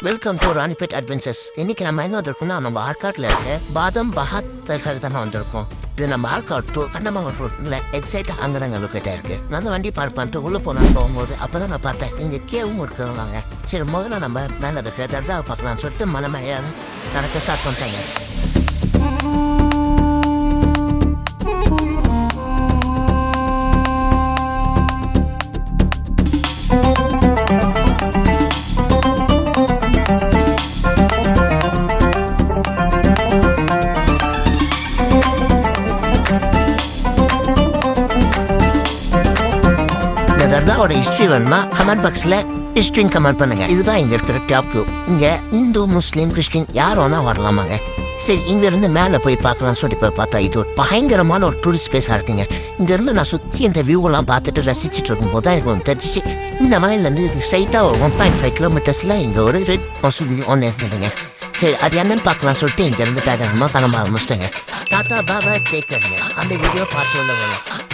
Welcome to Ranipet adventures. இன்னைக்கு நம்ம என்ன வந்திருக்கோம்னா நம்ம ஆற்காட்டில் இருக்க பாதம் பஹாத்தாக தான் வந்திருக்கோம். இது நம்ம ஆற்காடு டூ கண்டமாங்கல் ரோட்ல எக்ஸைட்டாக அங்கே தாங்க லொக்கேட்டாக இருக்கு. நான் அந்த வண்டி பார்க் பண்ணிட்டு உள்ளே போகும்போது அப்பதான் நான் பார்த்தேன் இங்கே கேவும் இருக்குவாங்க. சரி முதல்ல நம்ம மேலே அதுக்கு தர்காவை பார்க்கலாம்னு சொல்லிட்டு மலைமையாக நடக்க ஸ்டார்ட் பண்ணிட்டாங்க. தர்காவோட ஹிஸ்ட்ரி வேணுமா கமெண்ட் பாக்ஸில் ஹிஸ்ட்ரின்னு கமெண்ட் பண்ணுங்க. இதுதான் இங்கே இருக்கிற டாப் வியூ. இங்கே இந்து முஸ்லீம் கிறிஸ்டின் யார் வேணா வரலாமாங்க. சரி இங்கேருந்து மேலே போய் பார்க்கலாம்னு சொல்லிட்டு போய் பார்த்தா இது ஒரு பயங்கரமான ஒரு டூரிஸ்ட் பிளேஸாக இருக்குங்க. இங்கேருந்து நான் சுற்றி இந்த வியூவெல்லாம் பார்த்துட்டு ரசிச்சுட்டு இருக்கும்போது தான் எனக்கு ஒன்று தெரிஞ்சிச்சு. இந்த மலையிலேருந்து இது ஸ்ட்ரைட்டாக ஒரு 1.5 கிலோமீட்டர்ஸில் இங்கே ஒரு ரெட் மசூதி ஒன்று இருந்ததுங்க. சரி அது என்னன்னு பார்க்கலாம் சொல்லிட்டு இங்கேருந்து பேகமாக கிளம்ப ஆரம்பிச்சிட்டேங்க. டாட்டா பாபா டேக்கருங்க. அந்த வீடியோ பார்த்து உள்ள வரும்.